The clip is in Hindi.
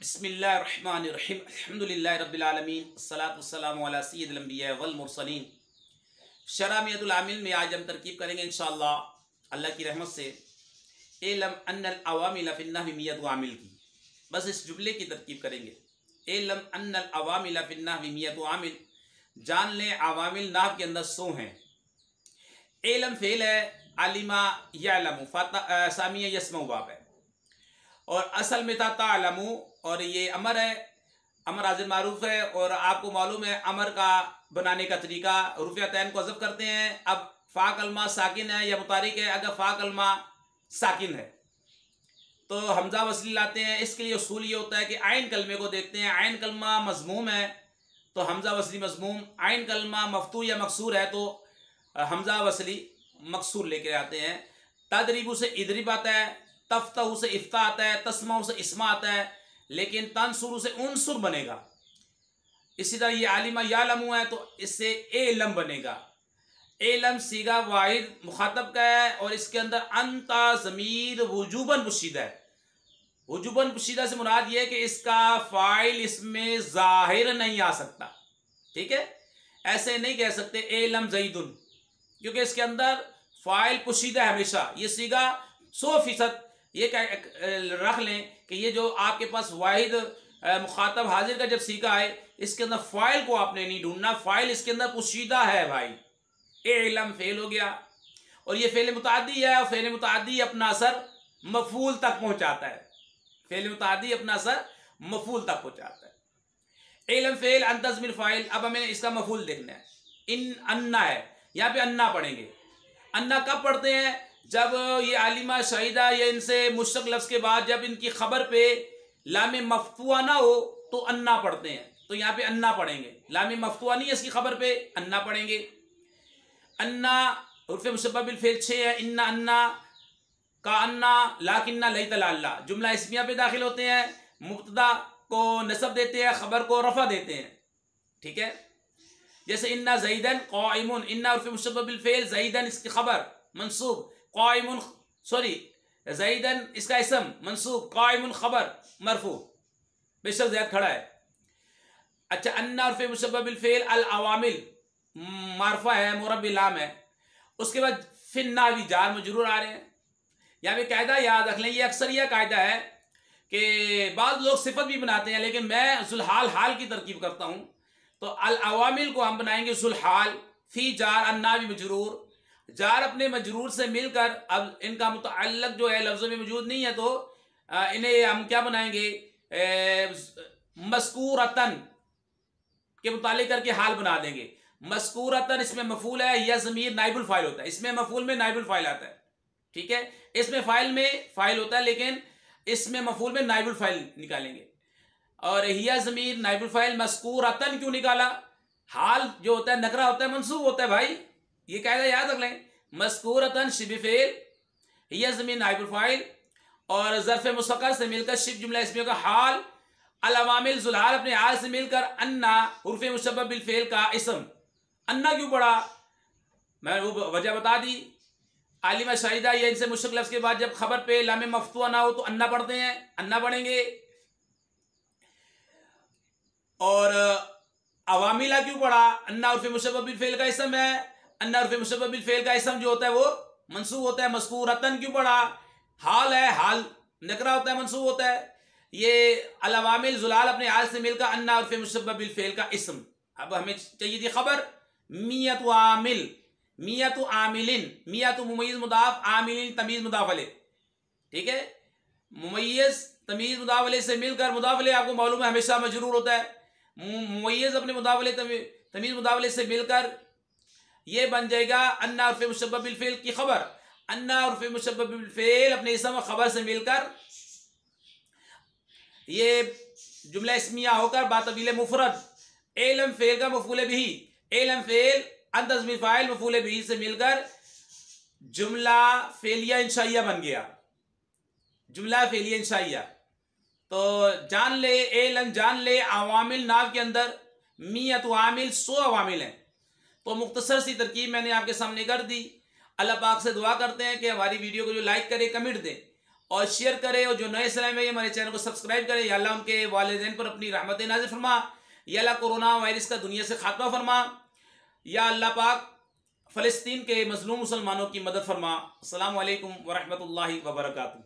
बिस्मिल्लाहिर्रहमानिर्रहीम अल्हम्दुलिल्लाहि रब्बिल आलमीन अस्सलातु वस्सलामु अला सय्यिदिल अंबिया वल मुरसलीन। शरामियतुल आमिल में आज हम तरकीब करेंगे इंशाअल्लाह अल्लाह की रहमत से एलम अन्नल अवामिल फिन्नहवी मियतु आमिल की। बस इस जुमले की तरकीब करेंगे। एलम अन्नल अवामिल फिन्नहवी मियतु आमिल, जान लें अवामिल नाव के अंदर 100 हैं। एलम फेल है, आलिमा यअलमु सामिया यस्मउ बाब है, और असल में था तालमु, और ये अमर है। अमर हाजिर मारूफ है, और आपको मालूम है अमर का बनाने का तरीका, रुफिया तैन को अज़फ करते हैं। अब फ़ा कलमा साकिन है या मुतारिक है, अगर फ़ा कलमा साकिन है तो हमजा वसली लाते हैं। इसके लिए उसूल ये होता है कि आइन कलमे को देखते हैं। आइन कलमा मज़मूम है तो हमजा वसली मज़मूम, आइन कलमा मफ्तू या मकसूर है तो हमजा वसली मकसूर लेके आते हैं। तदरीबू से इदरिब आता है, तफ्तहू से इफ्ता आता है, तस्माऊ से इस्मा आता है, लेकिन तनसुरु से उनसुर बनेगा। इसी तरह ये आलिमा यालमु है तो इससे एलम बनेगा। एलम सीगा वाहिद मुखातब का है, और इसके अंदर अंता ज़मीर वुजूबन पुशीदा है। वुजूबन पुशीदा से मुराद ये है कि इसका फ़ाइल इसमें ज़ाहिर नहीं आ सकता। ठीक है, ऐसे नहीं कह सकते एलम ज़ईदुन, क्योंकि इसके अंदर फ़ाइल पुशीदा है हमेशा। ये सीगा 100% ये रख लें कि ये जो आपके पास वाहिद मुखातब हाजिर का जब सीखा है, इसके अंदर फ़ाइल को आपने नहीं ढूंढना, फ़ाइल इसके अंदर पुशीदा है भाई। इल्म फेल हो गया, और ये फेल मुतादी है, और फेल मुतादी अपना असर मफूल तक पहुंचाता है। फेल मुतादी अपना असर मफूल तक पहुंचाता है। इल्म फेल अंतज़मिल फ़ाइल। अब हमें इसका मफूल देखना है। इन अन्ना है, यहाँ पे अन्ना पढ़ेंगे। अन्ना कब पढ़ते हैं? जब ये आलिमा शहीदा या इनसे मुश्तक लफ्ज़ के बाद जब इनकी खबर पे लाम मफ्तुआ ना हो तो अन्ना पढ़ते हैं। तो यहाँ पे अन्ना पढ़ेंगे। लाम मफ्तुआ नहीं है इसकी खबर पे, अन्ना पढ़ेंगे। अन्ना उर्फ़े मुशब्बह बिल फ़ेल 6 है। इन्ना अन्ना का अन्ना लाकिन्ना लैतला अल्लाह, जुमला इस्मिया पे दाखिल होते हैं। मुब्तदा को नसब देते हैं, खबर को रफ़ा देते हैं। ठीक है, जैसे इन्ना ज़ईदन क़ाइमुन, इन्ना उर्फ़े मुशब्बह बिल फ़ेल, ज़ईदन इसकी खबर मंसूब, क़ाइमुन सॉरी ज़ईदन इसका इसम मंसूब, क़ाइमुन खबर मरफू, बेशक ज़ैद खड़ा है। अच्छा, अन्ना उर्फ़े मुशब्बह बिल फ़ेल अल अवामिल मारफा है, मुरब्बी लाम है। उसके बाद फिन्ना भी जार मजरूर आ रहे हैं। यहाँ पे कायदा याद रख लें, ये अक्सर यह कायदा है कि बाद लोग सिफत भी बनाते हैं, लेकिन मैं ज़ुलहाल हाल की तरकीब करता हूँ। तो अल अवामिल को हम बनाएंगे ज़ुलहाल, फ़ी जार अन्ना भी मजरूर, जार अपने मजरूर से मिलकर, अब इनका मुतअल्लिक़ जो है लफ्ज़ों में मौजूद नहीं है तो इन्हें हम क्या बनाएंगे, मज़कूरतन के मुतालिक करके हाल बना देंगे। मज़कूरतन इसमें मफूल है, यह ज़मीर नाइबुल फ़ाइल होता है। इसमें मफूल में नाइबुल फ़ाइल आता है। ठीक है, इसमें फ़ाइल में फ़ाइल होता है, लेकिन इसमें मफूल में नाइबुल फ़ाइल निकालेंगे। और यह ज़मीर नाइबुल फ़ाइल मज़कूरतन क्यों निकाला? हाल जो होता है नकरा होता है, मंसूब होता है भाई, ये कायदा याद रख लें। मज़कूरतन शिब फ़ेल, यह ज़मीर नाइबुल फ़ाइल, और ज़र्फ़ मुस्तक़र से मिलकर शिब जुमला इसमिया का हाल, अल अवामिल ज़ुलहाल अपने हाल से मिलकर अन्ना उर्फ़े मुशब्बह बिल फ़ेल का इसम। अन्ना क्यों पढ़ा, मैं वो वजह बता दी। आलिमा शाहिदा या इनसे मुश्तक लफ्ज़ के बाद जब खबर पे लाम मफ्तुआ ना हो तो अन्ना पढ़ते हैं, अन्ना पढ़ेंगे। और अवामिला क्यों पढ़ा? अन्ना उर्फ़े मुशब्बह बिल फ़ेल का इसम है। अन्ना उर्फ़े मुशब्बह बिल फ़ेल का इसम जो होता है वो मंसूब होता है। मज़कूरतन क्यों पढ़ा? हाल है, हाल नकरा होता है, मंसूब होता है। ये अल अवामिल ज़ुलहाल अपने हाल से मिलकर अन्ना उर्फ़े मुशब्बह बिल फ़ेल का इसम। अब हमें चाहिए थी खबर मियतु आमिल, मियतु आमिलिन, मियतु मुमय्यिज़ मुदाफ़, आमिलिन तमीज़ मुदाफ़ अलैह। ठीक है, मुमय्यिज़ तमीज़ मुदाफ़ अलैह से मिलकर, मुदाफ़ अलैह आपको मालूम है हमेशा मजरूर होता है। मुमय्यिज़ अपने मुदाफ़ अलैह तमीज़ मुदाफ़ अलैह से मिलकर ये बन जाएगा अन्ना उर्फ़े मुशब्बह बिल फ़ेल की खबर। अन्ना उर्फ़े मुशब्बह बिल फ़ेल अपने इसम खबर से मिलकर ये जुमला इस्मिया होकर बातवील मुफरद, एलम फेल का मफूल बिही, एलम फेल अंतज़मीर फ़ाइल मफूल बिही से मिलकर जुमला फेलिया इंशाइया बन गया। जुमला फेलिया इंशाइया। तो जान ले, एलम जान ले, अवामिल नाव के अंदर मियत आमिल 100 अवामिल हैं। तो मुख्तसर सी तरकीब मैंने आपके सामने कर दी। अल्लाह पाक से दुआ करते हैं कि हमारी वीडियो को जो लाइक करे, कमेंट दें, और शेयर करें, और जो नए इस्लाम है हमारे चैनल को सब्सक्राइब करें। या अल्लाह उनके वालिदैन पर अपनी रहमत नाज़िल फरमा। या अल्लाह कोरोना वायरस का दुनिया से खात्मा फरमा। या अल्लाह पाक फ़लस्तीन के मज़लूम मुसलमानों की मदद फरमा। अस्सलामु अलैकुम व रहमतुल्लाहि व बरकातुहू।